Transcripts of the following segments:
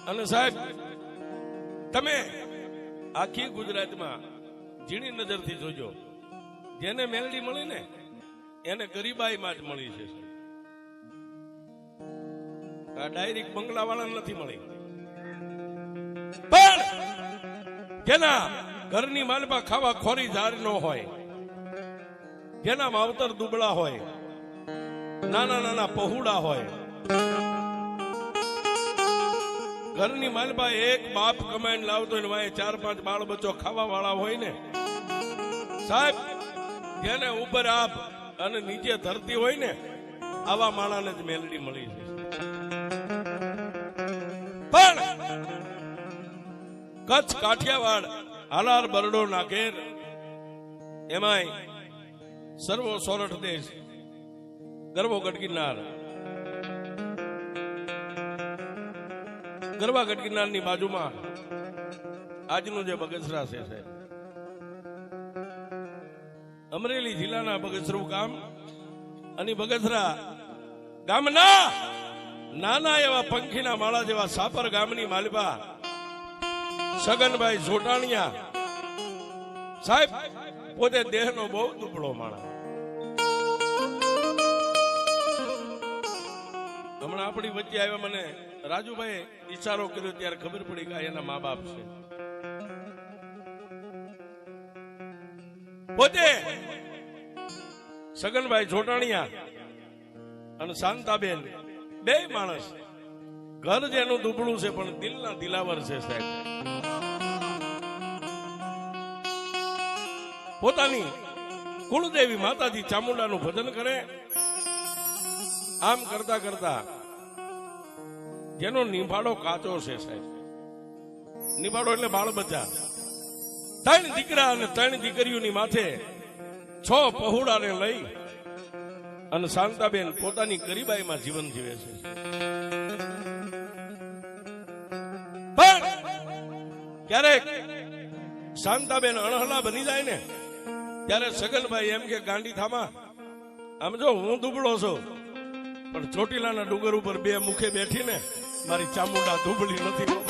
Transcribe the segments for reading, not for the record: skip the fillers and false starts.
અને સાહેબ તમે આખી ગુજરાતમાં ઝીણી નજરથી જોજો, જેને મેલડી મળી ને એને ગરીબાઈમાં જ મળી છે. આ ડાયરેક્ટ બંગલા વાળા નથી મળી, પણ જેના ઘરની માલમાં ખાવા ખોરી ધાર ન હોય, જેના માવતર દુબળા હોય, નાના નાના પહોળા હોય, ઘરની માલમાં એક બાપ કમાઈને લાવતો હોય, વાય 4-5 બાળ બચ્ચો ખાવા વાળા હોય ને સાહેબ, જેને ઉપર આપ અને નીચે ધરતી હોય ને, આવા માણાને જ મેલડી મળી છે. પણ કચ્છ કાઠિયાવાડ હાલાર બરડો નાગેર એમાંય સર્વો સોરઠ દેશ ગરવો ગઢગિરનાર, ગરવા ગઢગિરનારની બાજુમાં આજનું જે બગસરા છે સાહેબ, અમરેલી જિલ્લાના બગસરું ગામ અને બગસરા ગામના નાના એવા પંખીના માળા જેવા સાપર ગામની માલબા સગનભાઈ જોટાણિયા સાહેબ પોતે દેહનો બહુ દુબળો માણસ. હમણાં આપણી વચ્ચે આવ્યા, મને રાજુભાઈ ઈશારો કર્યો ત્યારે ખબર પડી કે એના મા બાપ છે. પોતે સગનભાઈ જોટાણિયા અને શાંતાબેન બે માણસ, ઘર જેનું દુબળું છે પણ દિલના દિલાવર છે સાહેબ. પોતાની કુળદેવી માતાજી ચામુંડાનું ભજન કરે. આમ કરતા કરતા જેનો નિભાડો કાચો છે સાહેબ, નિભાડો એટલે બાળ બચ્ચા, 3 દીકરા અને 3 દીકરીઓની માથે 6 પહોળાને લઈ અને શાંતાબેન પોતાની ગરીબાઈમાં જીવન જીવે છે. પણ ક્યારેક શાંતાબેન અણહલા બની જાય ને ત્યારે સગનભાઈ એમ કે ગાંડી થામા, આમ જો હું દુબળો છું પણ ચોટીલાના ડુંગર ઉપર 2 મુખે બેઠીને મારી ચામુંડા દુબળી નથી.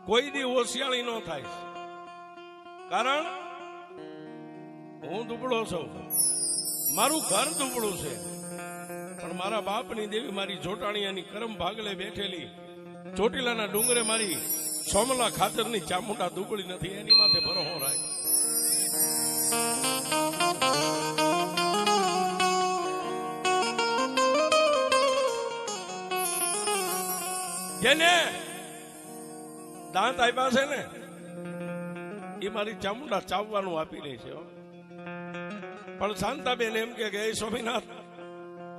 કોઈ દી હોશિયાળી ન થાય, કારણ હું દુબળો છું, મારું ઘર દુબળું છે, પણ મારા બાપની દેવી મારી જોટાણીયાની કરમ ભાગલે બેઠેલી ચોટીલાના ડુંગરે મારી સોમલા ખાતરની ચામુંડા દુબળી નથી, એની માથે ભરોસો રાખ. જેને દાંત આપ્યા છે ને એ મારી ચામુંડા ચાવવાનું આપી રહી છે. પણ શાંતાબેન એમ કે એ સ્વામીનાથ,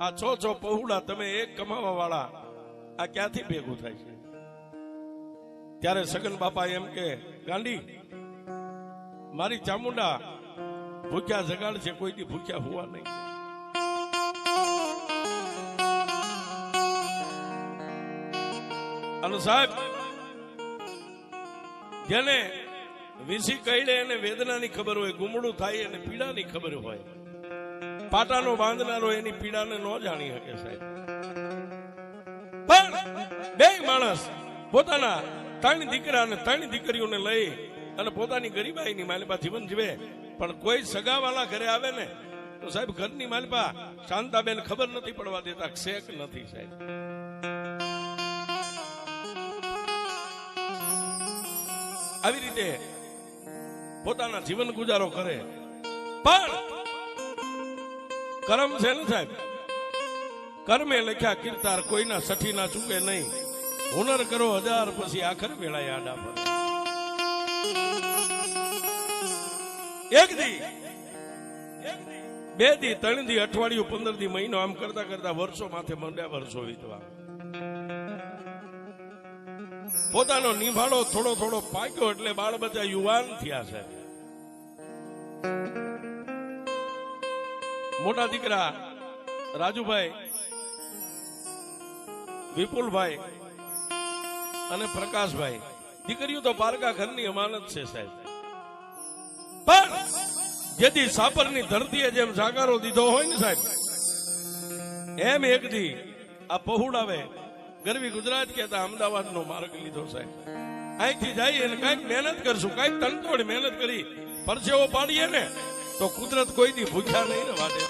આ 6 પહોળા તમે એક કમાવા વાળા, આ ક્યાંથી ભેગું થાય છે? ત્યારે સગન બાપા એમ કે ગાંડી, મારી ચામુંડા ભૂખ્યા જગાડ છે, કોઈથી ભૂખ્યા હોવા નહીં. અને સાહેબ જેને વિસી કહીડે એને વેદનાની ખબર હોય, ગુમડું થાય એને પીડાની ખબર હોય, પાટાનો બાંધનારો એની પીડાને ન જાણી શકે સાહેબ. પણ 2 માણસ પોતાના 3 દીકરા અને 3 દીકરીઓને લઈ અને પોતાની ગરીબાઈની માલપા જીવન જીવે. પણ કોઈ સગાવાલા ઘરે આવે ને તો સાહેબ ઘરની માલપા શાંતાબેન ખબર નથી પડવા દેતા, શેક નથી સાહેબ. આવી રીતે પોતાના જીવન ગુજારો કરે, પણ કર્મ છે ને સાહેબ, કર્મે લખ્યા કીર્તાર, કોઈના સઠી ના ચૂકે નહીં. હુનર કરો હજાર, પછી આખર વેળાએ આડા પર. એક દી, બે દી, 3 દી, અઠવાડિયું, 15 દી, મહિનો, આમ કરતા કરતા વર્ષો માથે મંડ્યા, વર્ષો વીતવા. પોતાનો નિભાડો થોડો થોડો પાક્યો એટલે બાળ બચ્ચા યુવાન થયા છે. મોટા દીકરા રાજુભાઈ, વિપુલભાઈ અને પ્રકાશભાઈ, દીકરીઓ તો પારકા ઘરની અમાનત છે સાહેબ. પણ જેથી સાપરની ધરતીએ જેમ જાગારો દીધો હોય ને સાહેબ, એમ એક દી આ પહોળાવે ગરવી ગુજરાત કહેતા અમદાવાદનો માર્ગ લીધો સાહેબ. અહીંથી જઈએ અને કઈક મહેનત કરશું, કઈક તનતોડ મહેનત કરી પરસેવો પાડીએ ને તો કુદરત કોઈ દી ભૂખ્યા નહીં ને વાટે.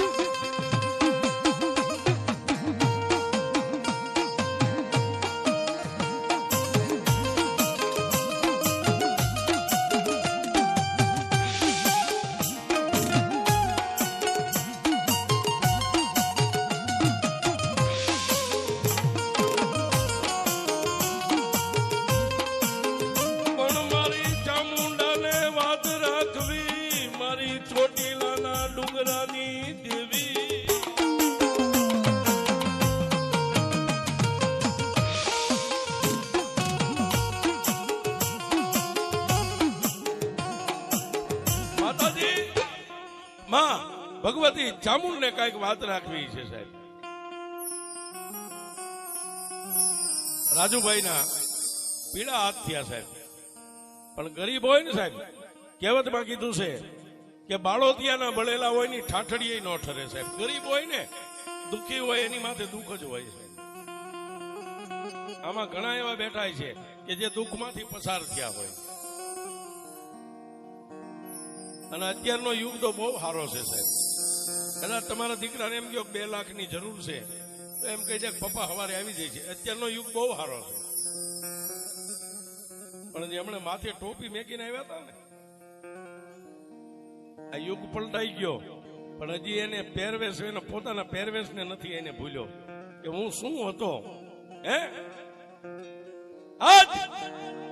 ભગવતી ચામુંડ ને કઈક વાત રાખવી છે સાહેબ. રાજુભાઈ ના પીળા હાથ થયા સાહેબ, પણ ગરીબ હોય ને સાહેબ, કહેવતમાં કીધું છે કે બાળોતિયાના બળેલા હોય ની ઠાઠડીએ ન ઠરે સાહેબ. ગરીબ હોય ને, દુઃખી હોય, એની માથે દુઃખ જ હોય છે. આમાં ઘણા એવા બેઠા છે કે જે દુઃખમાંથી પસાર થયા હોય. અને અત્યારનો યુગ તો બહુ સારો છે સાહેબ. કદાચ તમારા દીકરાને એમ કહો 2 લાખની જરૂર છે તો એમ કહી દે પપ્પા સવારે આવી જાય છે. અત્યારનો યુગ બહુ સારો છે. પણ જે હમણાં માથે ટોપી મેકીને આવ્યા હતા ને, આ યુગ પલટાઈ ગયો. પણ હજી એને પહેરવેશ, એને પોતાના પહેરવેશને નથી એને ભૂલ્યો કે હું શું હતો. હે, આજ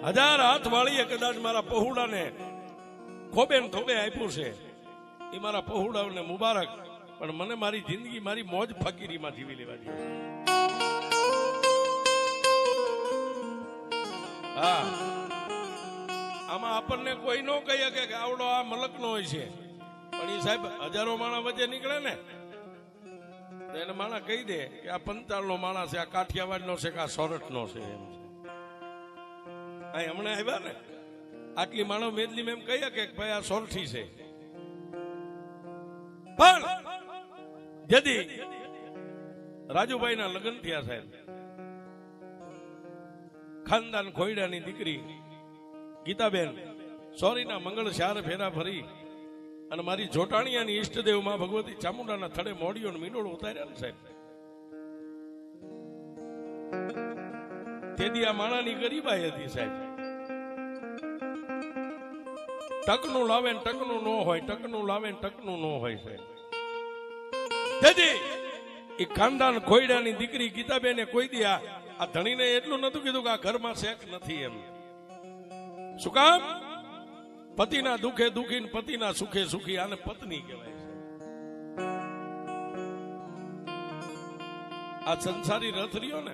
1000 હાથ વાળીએ કદાચ મારા પહોળાને ખોબે ને થોબે આપ્યું છે, એ મારા પહોળાઓને મુબારક. પણ મને મારી જિંદગી મારી મોજ ફકીરીમાં જીવી લેવા દે. હા, આમાં આપણને કોઈ ન કહી શકે કે આવડો આ મલક નો હોય છે. પણ એ સાહેબ હજારો માણા વચ્ચે નીકળે ને તો એને માણા કહી દે કે આ પંચાળ નો માણસ છે, આ કાઠિયાવાડ નો છે, કે આ સોરઠ નો છે. અહીં હમણાં આવ્યા ને, આટલી માણસ મેદલી એમ કહી કે ભાઈ આ સોરઠી છે. પણ જેથી રાજુભાઈ ના લગ્ન થયા સાહેબ, ખાનદાન ખોયડાની દીકરી ગીતાબેન સોરીના મંગળ શાર ફેરા ફરી અને મારી જોટાણીયાની ઈષ્ટદેવ માં ભગવતી ચામુંડાના થડે મોડીઓ મીંડોળ ઉતાર્યા ને સાહેબ. તેથી આ માણાની ગરીબાઈ હતી સાહેબ. ટકનું લાવે ને ટકનું ન હોય, ટકનું લાવે ને ટકનું ન હોય સાહેબ. તેથી એ ખાનદાન ખોયડાની દીકરી ગીતાબેને કોઈ દી આ ધણીને એટલું નતું કીધું કે આ ઘરમાં શેક નથી એમ. શું કામ? પતિના દુઃખે દુઃખી ને પતિના સુખે સુખી, આને પત્ની કહેવાય છે. આ સંસારી રથ રહ્યો ને,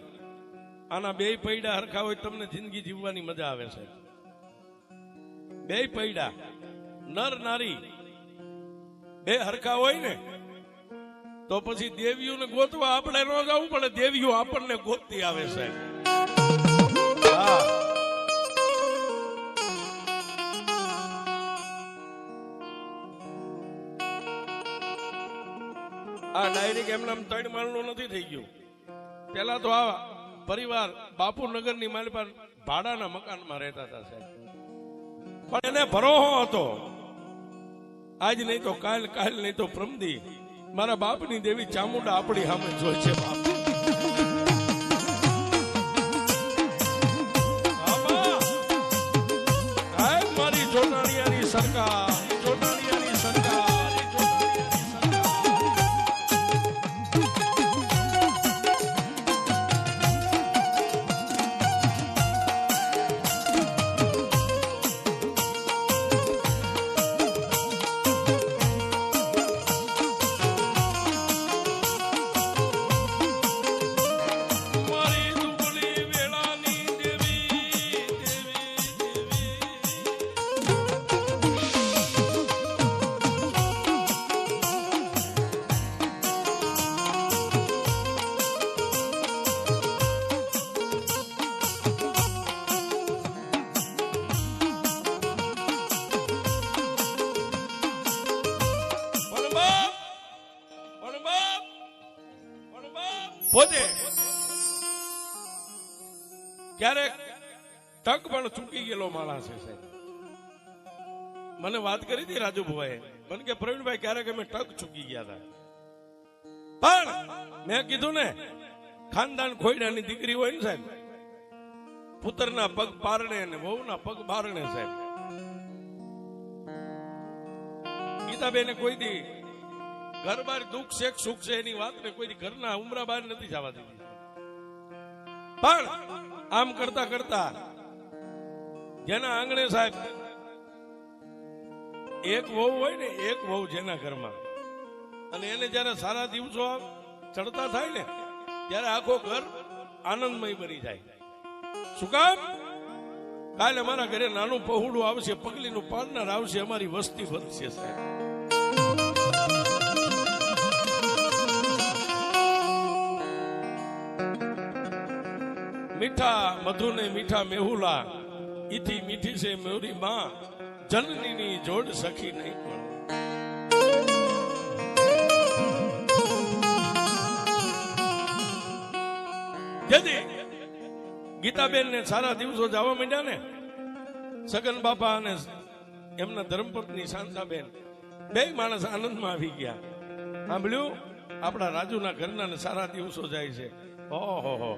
આના 2 પૈડા હરખા હોય તમને જિંદગી જીવવાની મજા આવે છે. 2 પૈડા નર નારી 2 હરખા હોય ને તો પછી દેવીઓને ગોતવા આપણે ન જવું પડે, દેવીઓ આપણને ગોતતી આવે છે. આ ડાયરેક્ટ એમના 3 માળનું નથી થઈ ગયું. પેલા તો આ પરિવાર બાપુનગર ની મારી પર ભાડાના મકાનમાં રહેતા હતા સાહેબ. પણ એને ભરોહો હતો, આજ નહીં તો કાલ, કાલ નહીં તો પ્રમદી મારા બાપની દેવી ચામુંડા આપણી સામે જોઈ છે. બાપ પોતે ક્યારેક તક પણ ચૂકી ગયેલો માણસ છે સાહેબ. મને વાત કરી હતી રાજુભાઈ, મને કે પ્રવીણભાઈ ક્યારેક અમે તક ચૂકી ગયા હતા, પણ મેં કીધું ને ખાનદાન ખોયડાની દીકરી હોય ને સાહેબ, પુત્રના પગ પારણે અને વહુના પગ બારણે સાહેબ. ગીતાબેને કોઈ દી ઘર બાર દુઃખ છે સુખ છે એની વાત ને કોઈ દી ઘરના ઉમરા બહાર નથી જવા દીધી, પણ આમ કરતા કરતા જેના આંગણે સાહેબ એક વહુ હોય ને, એક વહુ જેના ઘરમાં, અને એને જયારે સારા દિવસો ચડતા થાય ને ત્યારે આખો ઘર આનંદમય બની જાય. શું કામ? કાલે અમારા ઘરે નાનું પહોળું આવશે, પગલીનું પાડનાર આવશે, અમારી વસ્તી વધશે સાહેબ. મીઠા મધુ ને મીઠા મેહુલા, ઈથી મીઠી છે મેરી માં, જનની જોડ સખી નહીં પણ. જેથી ગીતાબેન ને સારા દિવસો જવા માંડ્યા ને, સગન બાપા અને એમના ધર્મપત્ની શાંતાબેન બે માણસ આનંદમાં આવી ગયા. સાંભળ્યું આપણા રાજુના ઘરના ને સારા દિવસો જાય છે. ઓહો,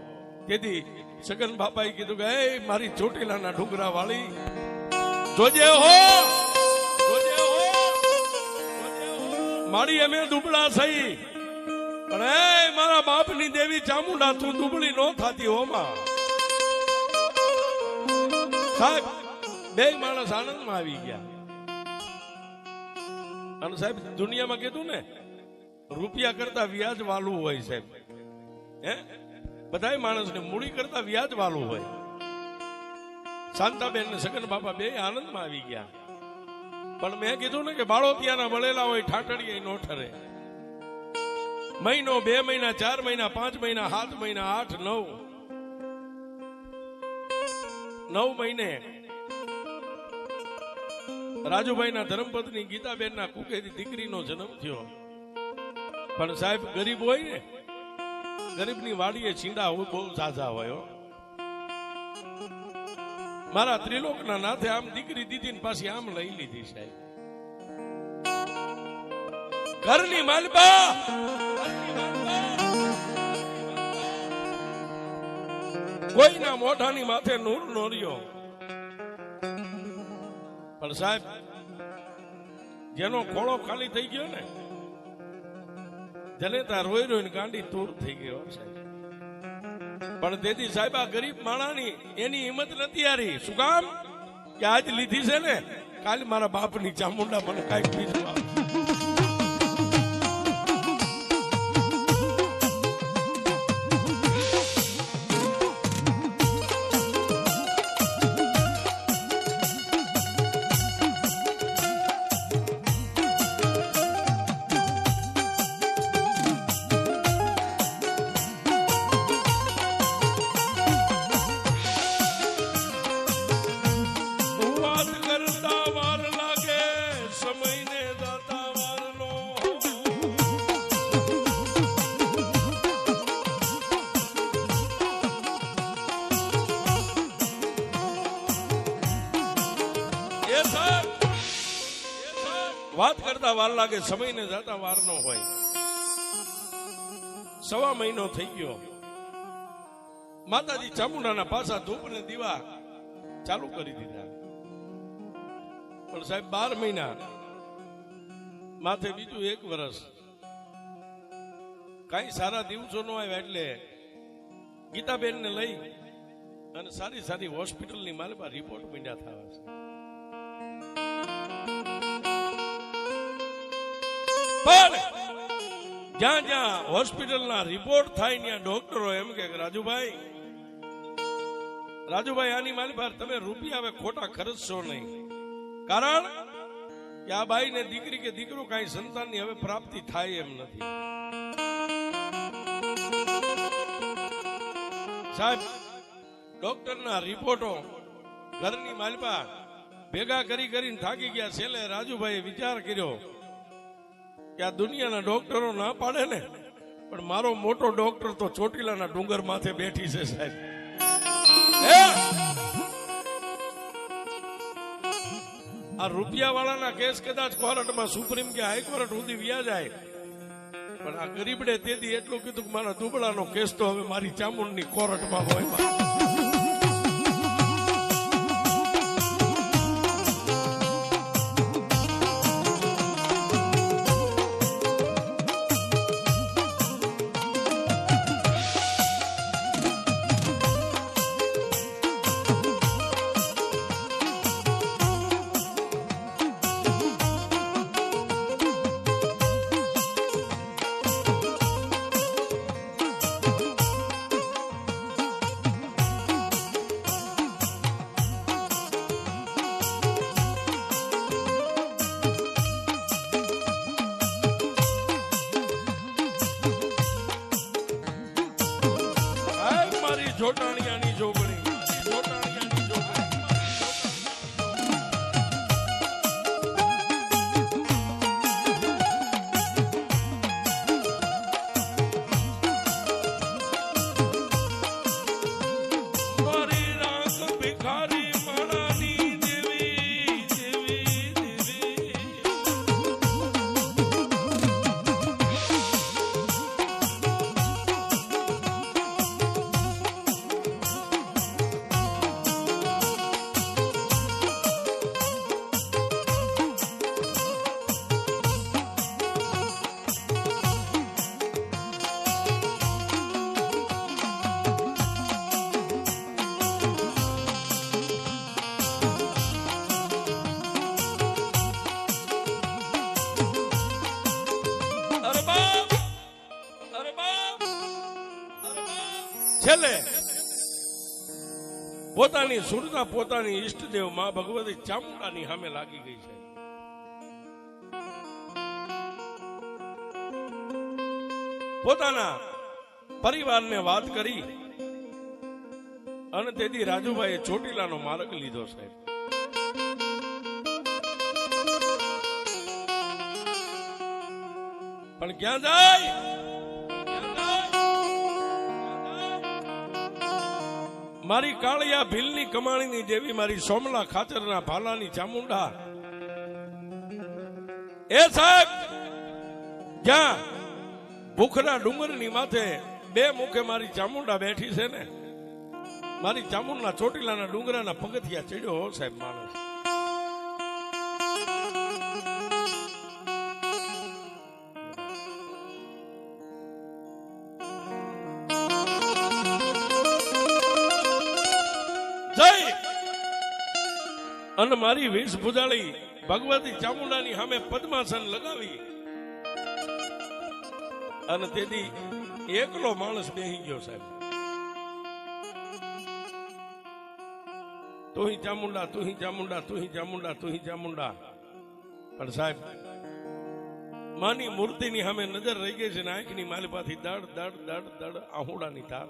તેથી સગન બાપાએ કીધું કે એ મારી ચોટીલાના ડુંગરા વાળી જોજે હો, મારી અમે દુબળા થઈ, પણ એ મારા બાપની દેવી ચામુંડા તું દુબળી ન થાતી હોમાં. સાહેબ બે માણસ આનંદમાં આવી ગયા. અને સાહેબ દુનિયામાં કીધું ને રૂપિયા કરતા વ્યાજ વાલું હોય સાહેબ. હે બધા માણસને મૂડી કરતા વ્યાજ વાલું હોય. શાંતાબેન ને સગન બાપા બે આનંદમાં આવી ગયા. પણ મેં કીધું ને કે બાળોતિયાના વળેલા હોય ઠાઠડીએ નો ઠરે. મહિનો, 2 મહિના, 4 મહિના, 5 મહિના, 7 મહિના, 8, 9 મહિને રાજુભાઈના ધર્મપત્ની ગીતાબેનના કુકેરી દીકરીનો જન્મ થયો. પણ સાહેબ ગરીબ હોય ને, ગરીબની વાડીએ છીંડા બહુ ઝાઝા હોય. મારા ત્રિલોકના નાથે આમ દીકરી દીધી ને પાછી આમ લઈ લીધી સાહેબ. ઘરની માલબા કોઈના મોઢાની માથે નૂર નો રહ્યો. પણ સાહેબ જેનો ખોળો ખાલી થઈ ગયો ને, જેને ત્યાં રોઈ રોઈને ગાંડી તૂર થઈ ગયો સાહેબ. પણ તેથી સાહેબ આ ગરીબ માણાની એની હિંમત નથી હારી. શું કામ? કે આજ લીધી છે ને, કાલે મારા બાપની ચામુંડા મને કાંઈક બીજું આપે. વાત કરતા વાર લાગે, સમય ને જતા વાર નો હોય. 1.5 મહિનો થઈ ગયો. માતાજી ચામુંડાના પાછા ધૂપ ને દીવા ચાલુ કરી દીધા. પણ સાહેબ 12 મહિના માથે બીજું 1 વર્ષ કઈ સારા દિવસો નો આવ્યા એટલે ગીતાબેન ને લઈ અને સારી સારી હોસ્પિટલની માલમાં રિપોર્ટ મીંડ્યા થવા છે. પણ જ્યાં જ્યાં હોસ્પિટલના રિપોર્ટ થાય ત્યાં ડોક્ટરો એમ કે રાજુભાઈ આની મારી પાસે તમે રૂપિયા હવે ખોટા ખર્ચશો નહીં, કારણ કે આ બાઈ ને દીકરી કે દીકરો કઈ સંતાનની હવે પ્રાપ્તિ થાય એમ નથી. સાહેબ ડોક્ટરના રિપોર્ટો ઘરની માલપા ભેગા કરીને થાકી ગયા. છેલ્લે રાજુભાઈ વિચાર કર્યો કે આ દુનિયાના ડોક્ટરો ના પાડે ને પણ મારો મોટો ડોક્ટર તો ચોટીલાના ડુંગર માથે બેઠી છે સાહેબ. આ રૂપિયા વાળાના કેસ કદાચ કોર્ટમાં સુપ્રીમ કે હાઈકોર્ટ સુધી વ્યા જાય, પણ આ ગરીબડે તેથી એટલું કીધું કે મારા દુબળાનો કેસ તો હવે મારી ચામુંડની કોર્ટમાં હોય. જોટાણિયાની જોગણી, જોટાણિયાની જોગણી. મારી રાખ ભિખારી માળાની દેવી દેવી દેવી. છેલ્લે પોતાની સુરતા પોતાની ઈષ્ટદેવ માં ભગવતી ચામુંડાની સામે લાગી ગઈ છે. પોતાના પરિવારને વાત કરી અને તેથી રાજુભાઈએ ચોટીલાનો માર્ગ લીધો છે. પણ ક્યાં જાય? મારી કાળિયા ભીલની કમાણીની દેવી, મારી સોમલા ખાચરના ભાલાની ચામુંડા. એ સાહેબ, જ્યાં ભૂખના ડુંગરની માથે બે મુખે મારી ચામુંડા બેઠી છે ને, મારી ચામુંડા ચોટીલાના ડુંગરાના પગથિયા ચડ્યો હો સાહેબ માણસ. અને મારી વીસ ભુજાળી ભગવતી ચામુંડાની સામે પદ્માસન લગાવી અને તેથી એકલો માણસ બેહી ગયો સાહેબ. તુહી ચામુંડા, તુહી ચામુંડા, તુહી ચામુંડા, તુહી ચામુંડા. પણ સાહેબ, માની મૂર્તિની સામે નજર રહી ગઈ છે ને આંખની માલિપાથી દડ દડ દડ દડ આહુડાની ધાર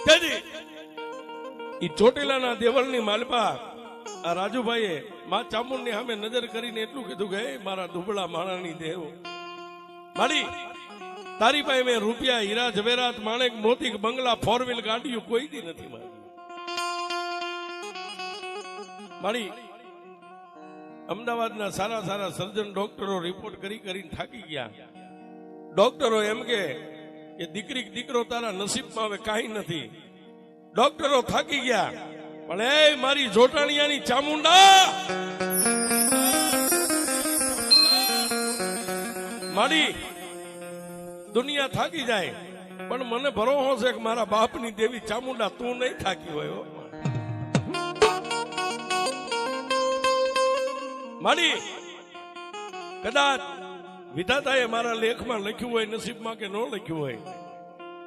થઈ ગઈ. ઈ ચોટીલાના દેવળની માલપા આ રાજુભાઈએ માં ચામુંડની સામે નજર કરીને એટલું કીધું કે મારા દુબળા માણાની દેવ, મારી તારી પાસે મેં રૂપિયા, હીરા જવેરાત, માણેક, મોતી, બંગલા, 4 વ્હીલ ગાડીઓ કોઈ દી નથી મારી. મારી અમદાવાદના સારા સારા સર્જન ડોક્ટરો રિપોર્ટ કરીને થાકી ગયા. ડોક્ટરો એમ કે દીકરી દીકરો તારા નસીબમાં હવે કાંઈ નથી. ડોક્ટરો થાકી ગયા, પણ એ મારી જોટાણિયાની ચામુંડા, મારી દુનિયા થાકી જાય પણ મને ભરોસો છે કે મારા બાપની દેવી ચામુંડા તું નહીં થાકી હોય. મારી કદાચ વિધાતાએ મારા લેખમાં લખ્યું હોય, નસીબમાં કે ન લખ્યું હોય,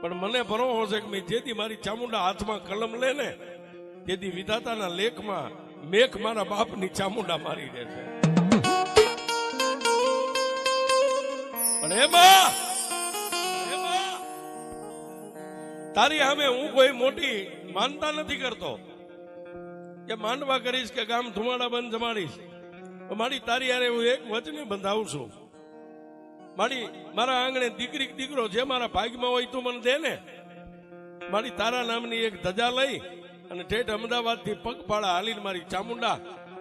પણ મને ભરોસો છે કે જેથી મારી ચામુંડા હાથમાં કલમ લે ને તેથી વિધાતાના લેખમાં મેઘ મારા બાપની ચામુંડા મારી દે છે. પણ એમાં તારી સામે હું કોઈ મોટી માનતા નથી કરતો કે માંડવા કરીશ કે ગામ ધુમાડા બંધ જમાડીશ. મારી તારી યારે હું એક વચને બંધાવું છું, મારા આંગણે દીકરી દીકરો જે મારા ભાગમાં હોય તું મને દે ને. મારી તારા નામની એક ધજા લઈ અને ઠેઠ અમદાવાદ થી પગપાળા હાલીને મારી ચામુંડા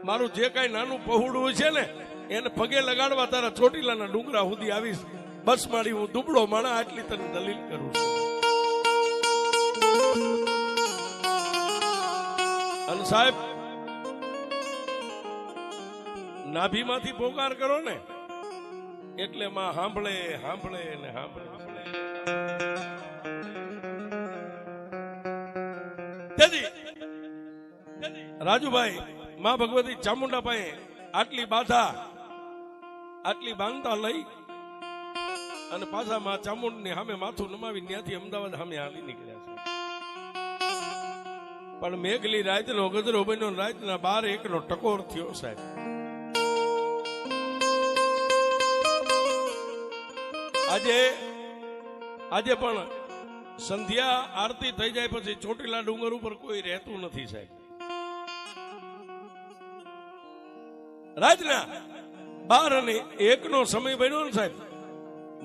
મારું જે કઈ નાનું પહોળું છે ને એને પગે લગાડવા તારા ચોટીલાના ડુંગરા સુધી આવીશ. બસ મારી હું દુબળો માણા આટલી તને દલીલ કરું છું. અને સાહેબ નાભીમાંથી પોકાર કરો ને એટલે માં સાંભળે સાંભળે ને સાંભળે. રાજુભાઈ માં ભગવતી ચામુંડા પાસે આટલી બાધા આટલી બાંધતા લઈ અને પાછા માં ચામુંડ ની સામે માથું નમાવી ત્યાંથી અમદાવાદ સામે હાલી નીકળ્યા છે. પણ મેઘલી રાત નો ગજરો બન્યો, રાતના 12-1 નો ટકોર થયો સાહેબ. આજે પણ સંધ્યા આરતી થઈ જાય પછી ચોટીલા ડુંગર ઉપર કોઈ રહેતું નથી સાહેબ. રાતના 12 અને 1 નો સમય બન્યો ને સાહેબ,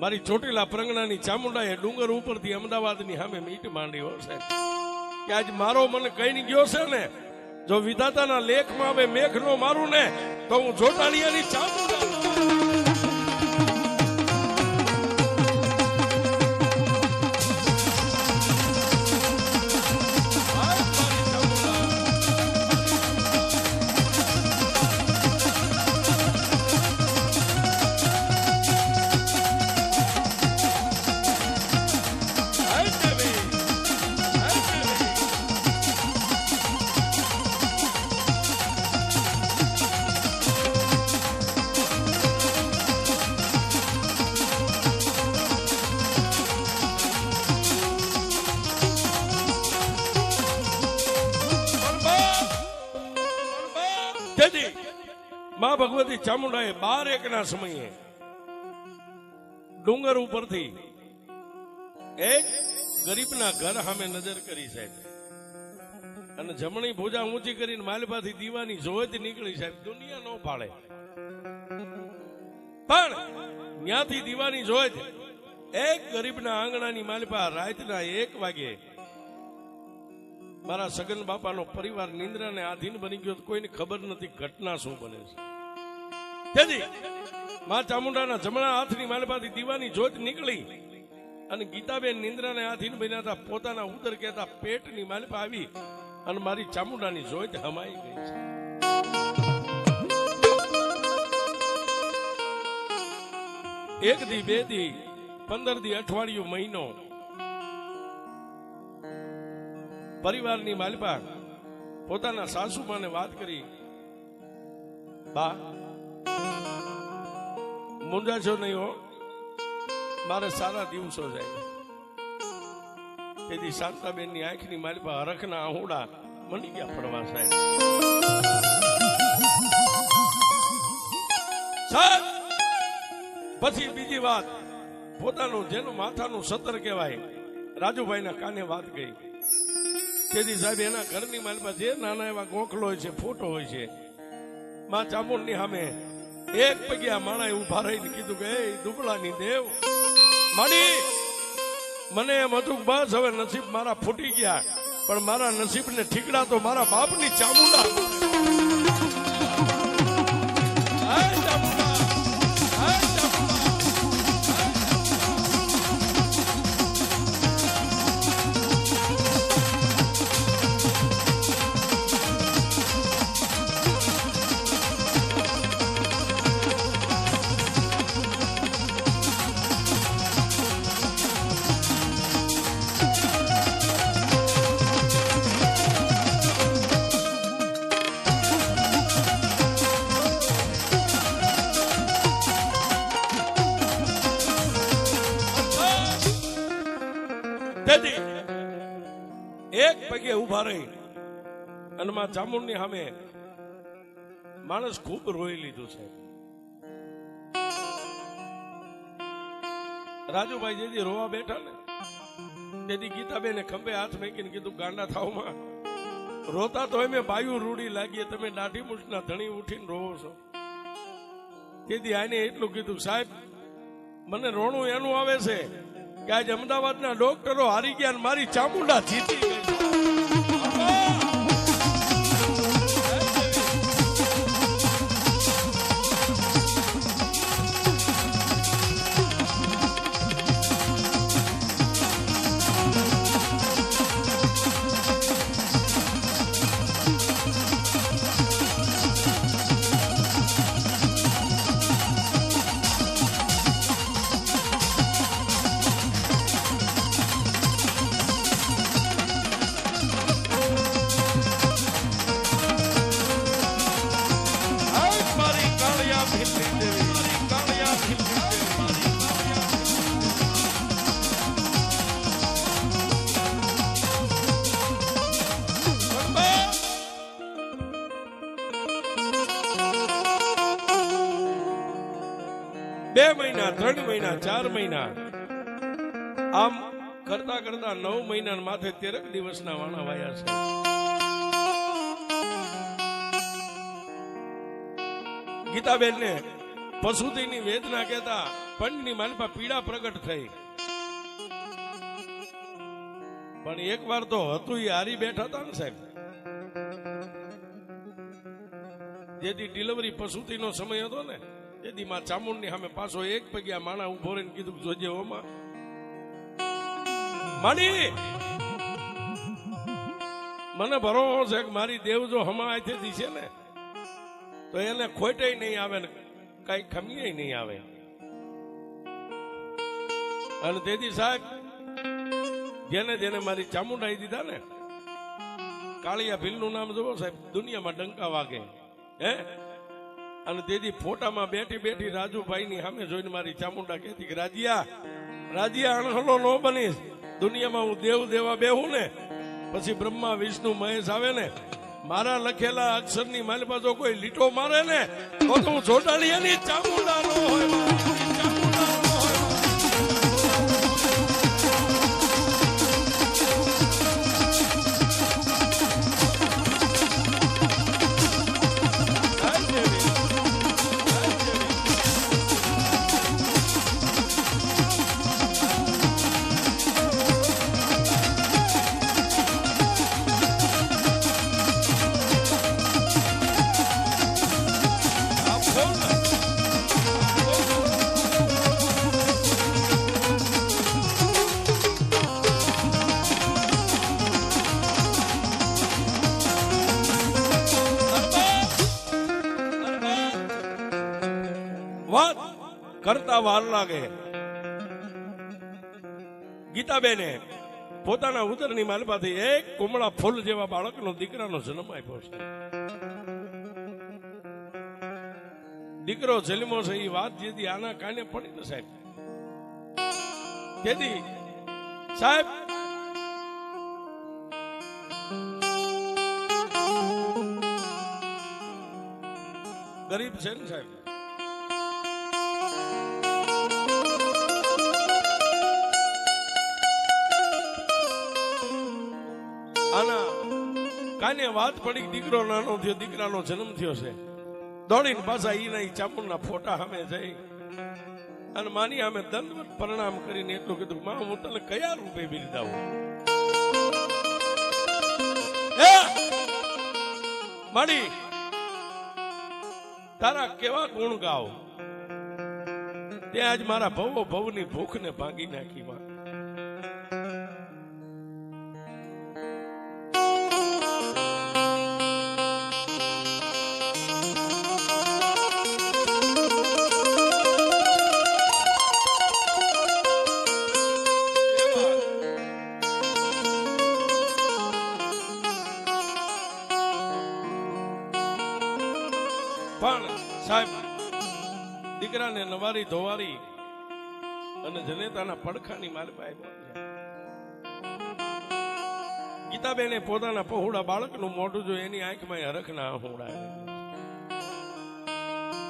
મારી ચોટીલા પ્રંગણાની ચામુંડાએ ડુંગર ઉપરથી અમદાવાદની સામે મીટ માંડી હો સાહેબ. કે આજ મારો મને કઈ ગયો છે ને, જો વિધાતાના લેખમાં હવે મેઘ નો મારું ને તો હું જોટાણીયાની ચામુંડા. માં ભગવતી ચામુંડાએ 12-1 ના સમયે ડુંગર ઉપરથી એક ગરીબના ઘર સામે નજર કરી સાહેબ, અને જમણી ભુજા ઊંચી કરીને માલપાથી દીવાની જોત નીકળી સાહેબ. દુનિયા નો પાડે પણ ત્યાંથી દીવાની જોત એક ગરીબના આંગણાની માલપા રાતના 1 વાગે મારા સગન બાપાનો પરિવાર નિંદ્રાને આધીન બની ગયો. કોઈને ખબર નથી ઘટના શું બને છે. તેથી માં ચામુંડાના જમણા હાથની માલપાથી દીવાની જોત નીકળી અને ગીતાબેન નિંદ્રાને આધીન બન્યા હતા. પોતાના ઉદર કહેતા પેટની માલપા આવી અને મારી ચામુંડાની જોત હમાઈ ગઈ છે. એક દી, 2 દી, 15 દી, અઠવાડિયું, મહિનો પરિવારની માલપા પોતાના સાસુમાને વાત કરી, બા મુંજાશો નહીં હો, મારે સારા દિવસો જાય. તેથી શાંતાબેનની આંખની માલપા હરખના આહુડા મની ગયા પડવા સાહેબ. પછી બીજી વાત, પોતાનું જેનું માથાનું સતર કહેવાય રાજુભાઈના કાને વાત ગઈ. તેથી સાહેબ એના ઘરની માલપા જે નાના એવા ગોખલો હોય છે, ફોટો હોય છે, માં ચામુંડની સામે એક પગ્યા માણાએ ઉભા રહીને કીધું કે એ દુબળાની દેવ માડી, મને એમ હતું બસ હવે નસીબ મારા ફૂટી ગયા, પણ મારા નસીબને ઠીકડા તો મારા બાપની ચામુંડા. એક પગે ઉભા રહી અને માં ચામુંડની સામે માણસ ખૂબ રોઈ લીધું છે. રાજુભાઈ જેથી રોવા બેઠા ને તેથી ગીતાબેને ખંભે હાથ મેકીને કીધું ગાંડા થાવમાં રોતા તો એમે બાયુ રૂડી લાગીએ, તમે દાઢી મૂછના ધણી ઉઠીને રોવો છો. તેથી આને એટલું કીધું, સાહેબ મને રોણું એનું આવે છે કે આજ અમદાવાદના ડોક્ટરો હારી ગયા ને મારી ચામુંડા જીતી ગઈ. બે મહિના, 3 મહિના, 4 મહિના આમ કરતા કરતા 9 મહિના માથે 13 દિવસના વાણા વાયા છે. ગીતાબેન ને પશુતીની વેદના કહેતા પંડની માલપા પીડા પ્રગટ થઈ. પણ એક વાર તો હતું એ હારી બેઠા હતા ને સાહેબ, જેથી ડિલિવરી પશુતીનો સમય હતો ને તેથી માં ચામુંડની સામે પાછો એક પગ્યા માણા ઉભો રહીને કીધું, જોજે ઓમાં માડી મને ભરોસો છે કે મારી દેવ જો હમાયથી છે ને તો એને ખોટે નહીં આવે ને કઈ ખમીએ નહીં આવે. અને તેથી સાહેબ જેને જેને મારી ચામુંડાઈ દીધા ને, કાળિયા ભીલનું નામ જોવો સાહેબ, દુનિયામાં ડંકા વાગે હે. અને તેથી ફોટામાં બેઠી બેઠી રાજુભાઈ ની સામે જોઈને મારી ચામુંડા કહેતી કે રાજીયા રાજીયા અણહલો નો બનીશ, દુનિયામાં હું દેવ દેવા બેહું ને પછી બ્રહ્મા વિષ્ણુ મહેશ આવે ને, મારા લખેલા અક્ષરની માલપા જો કોઈ લીટો મારે ને તો હું જોડાણીયાની ચામુંડા નો હોય. વાત કરતા વાર લાગે. ગીતાબેને પોતાના ઉદરની માલપાથી એક કુમળા ફૂલ જેવા બાળકનો દીકરાનો જન્મ આપ્યો છે. દીકરો જન્મો છે એ વાત જેથી આના કાને પડી ને સાહેબ, તેથી સાહેબ ગરીબ છે ને સાહેબ, આના કાને વાત પડી, દીકરો નાનો થયો, દીકરાનો જન્મ થયો છે. દોડીને પાછા ઈના ચામુંડના ફોટા સામે જઈ અને માની સામે દંડવત પ્રણામ કરીને એટલું કીધું, માં હું તને કયા રૂપે બિરદાવું, માડી તારા કેવા ગુણ ગાવ, તે આજ મારા ભવો ભવની ભૂખને ભાંગી નાખી. માં પણ સાહેબ દીકરાને નવારી ધોવારી અને જનેતાના પડખાની માલપાઈ ગીતાબેને પોતાના પહોળા બાળકનું મોઢું જો એની આંખમાં હરખના આંહોડા,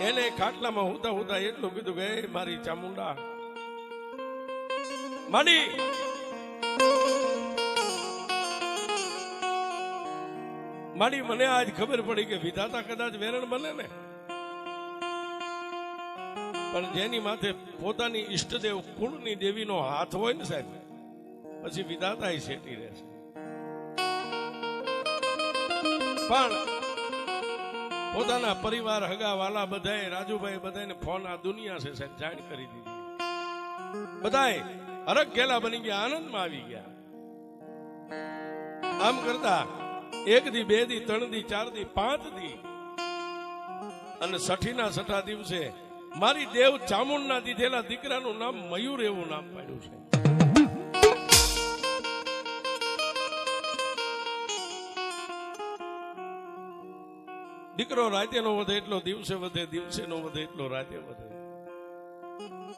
એને ખાટલામાં હુતા હુતા એટલું કીધું કે મારી ચામુંડા માડી માડી મને આજ ખબર પડી કે વિધાતા કદાચ વેરણ બને ને પણ જેની માથે પોતાની ઈષ્ટદેવ કુળની દેવીનો હાથ હોય ને સાહેબ, પછી વિધાતા શેટી રહેશે. પણ પોતાના પરિવાર હગા વાલા બધાએ રાજુભાઈ બધાને ફોન આ દુનિયા છે સાહેબ જાણ કરી દીધી. બધાએ હરખ ગેલા બની ગયા, આનંદમાં આવી ગયા. આમ કરતા 1 દી 2 દી 3 દી 4 દી 5 દી અને 6 દિવસે મારી દેવ ચામુંડના દીધેલા દીકરાનું નામ મયુર એવું નામ પાડ્યું છે. દીકરો રાતે નો વધે એટલો દિવસે વધે, દિવસે નો વધે એટલો રાતે વધે.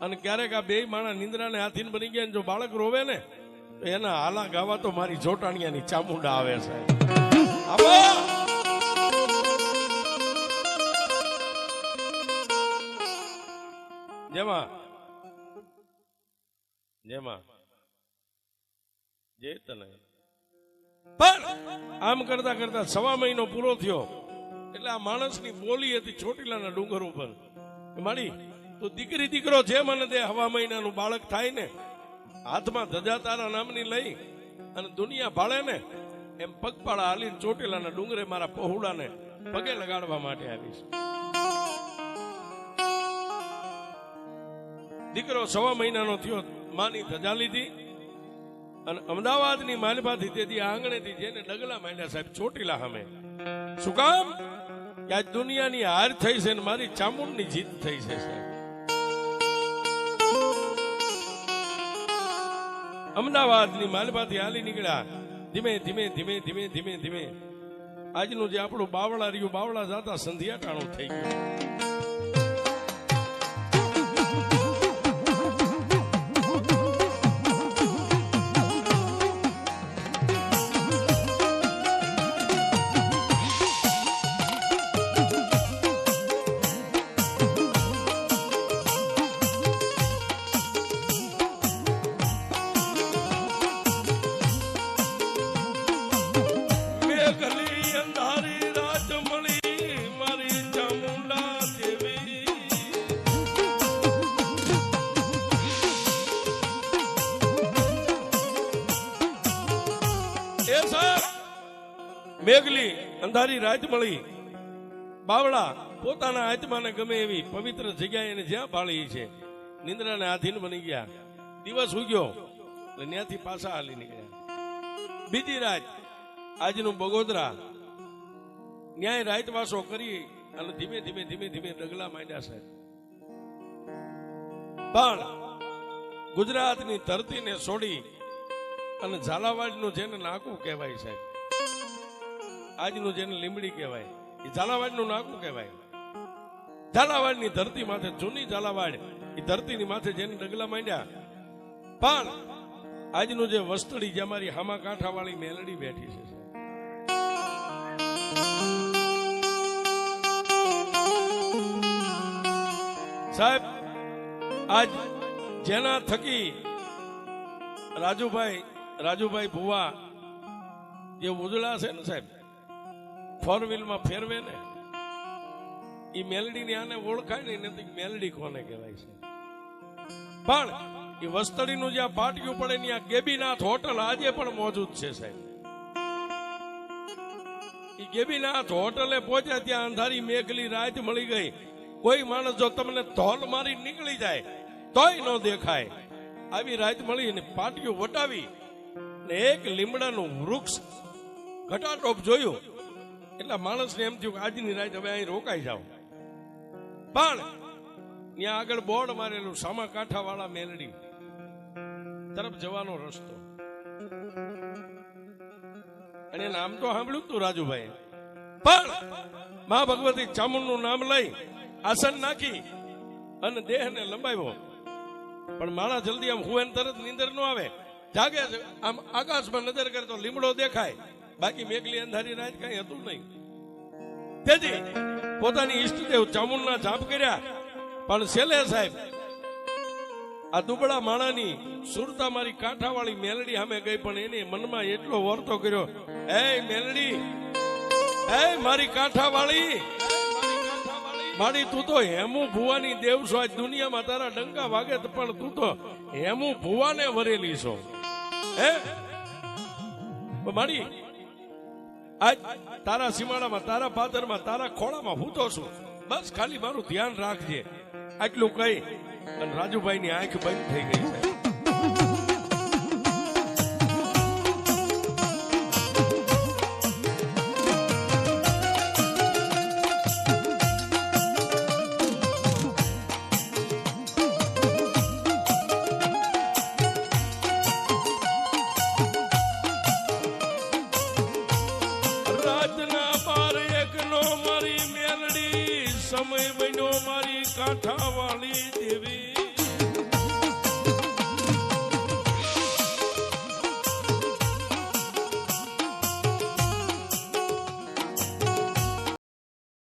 અને ક્યારેક આ 2 માણા નિંદ્રાને હાથીને બની ગયા ને જો બાળક રોવે ને તો એના હાલા ગાવા તો મારી જોટાણિયાની ચામુંડા આવે છે. જેમાં જે તને પણ આમ કરતા કરતા 1.5 મહિનો પૂરો થયો એટલે આ માણસની બોલી હતી ચોટીલાના ડુંગર ઉપર, મારી તો દીકરી દીકરો જે મને દે 1.5 મહિનાનું બાળક થાય ને, હાથમાં ધજા તારા નામની લઈ અને દુનિયા ભાળે ને એમ પગપાળા હાલીને ચોટીલાના ડુંગરે મારા પહોળાને પગે લગાડવા માટે આવીશ. દીકરો 1.5 મહિનાનો થયો, માની ધજા લીધી અને અમદાવાદની માલભાથી તેથી આંગણેથી જેને ડગલા માંડ્યા સાહેબ ચોટીલા સામે. શું કામ? કે આજ દુનિયાની હાર થઈ છે ને મારી ચામુંડની જીત થઈ છે સાહેબ. અમદાવાદની માલભાથી હાલી નીકળ્યા. ધીમે ધીમે ધીમે ધીમે ધીમે ધીમે આજનું જે આપણું બાવળા રહ્યું, બાવળા જાતા સંધ્યા ટાણું થઈ ગયું. મેઘલી અંધારી રાત મળી, બાવળા પોતાના આત્માને ગમે એવી પવિત્ર જગ્યાએ એને જ્યાં ભાળી છે, નિંદ્રાને આધીન બની ગયા. દિવસ ઉગ્યો એટલે ત્યાંથી પાછા હાલી નીકળ્યા. બીજી રાત આજનું બગોદરા, ન્યાય રાતવાસો કરી અને ધીમે ધીમે ધીમે ધીમે ડગલા માંડ્યા સાહેબ. પણ ગુજરાતની ધરતીને છોડી અને ઝાલાવાડનું જેને નાકું કહેવાય સાહેબ, આજનું જેને લીમડી કહેવાય એ ઝાલાવાડનું નાકું કહેવાય. ઝાલાવાડની ધરતી માથે, જૂની ઝાલાવાડ એ ધરતીની માથે જેને ડગલા માંડ્યા. પણ આજનું જે વસ્તડી, જે અમારી હામા કાંઠા વાળી મેલડી બેઠી છે સાહેબ, આજ જેના થકી રાજુભાઈ ભુવા જે ઉજળા છે ને સાહેબ, 4 વ્હીલમાં ફેરવે ને એ મેલડી ની આને ઓળખાય ને નથી મેલડી કોને કહેવાય છે. પણ એ વસ્તડીનું જ્યાં પાટિયું પડે ને આ ગેબીનાથ હોટલ આજે પણ મોજૂદ છે સાહેબ. એ ગેબીનાથ હોટલે પહોંચ્યા ત્યાં અંધારી મેઘલી રાત મળી ગઈ. કોઈ માણસ જો તમને ધોલ મારી નીકળી જાય તોય ન દેખાય આવી રાત મળી ને પાટિયું વટાવી ને એક લીમડાનું વૃક્ષ ઘટાટોપ જોયું એટલે માણસને એમ થયું કે આજની રાત હવે અહીં રોકાઈ જાવ. પણ ત્યાં આગળ બોર્ડ મારેલું સામા કાંઠા વાળા મેલડી તરફ જવાનો રસ્તો, અને નામ તો સાંભળ્યું તું રાજુભાઈ. પણ મા ભગવતી ચામુંડનું નામ લઈ આસન નાખી અને દેહને લંબાવ્યો. પણ માણસ જલ્દી આમ હુએ તરત નીંદર ન આવે, જાગે આમ આકાશમાં નજર કરે તો લીમડો દેખાય, બાકી મેઘલી અંધારી રાત કઈ હતું નહીં. તેથી પોતાની ઈષ્ટદેવ ચામુંડના જાપ કર્યા. પણ છેલ્લે સાહેબ આ દુબળા માણાની સુરતા મારી કાંઠાવાળી મેલડી સામે ગઈ. પણ એને મનમાં એટલો વર્તો કર્યો, એ મેલડી, એ મારી કાંઠાવાળી, મારી તું તો હેમુ ભુવાની દેવ છો. આજ દુનિયામાં તારા ડંકા વાગે તો પણ તું તો હેમુ ભુવાને વરેલી છો. હે મારી આજ તારા સીમાડામાં, તારા પાદરમાં, તારા ખોળામાં હું તો છું. બસ ખાલી મારું ધ્યાન રાખજે. આટલું કઈ અને રાજુભાઈ ની આંખ બંધ થઈ ગઈ છે. સમય બન્યો મારી કાંઠા વાળી દેવી.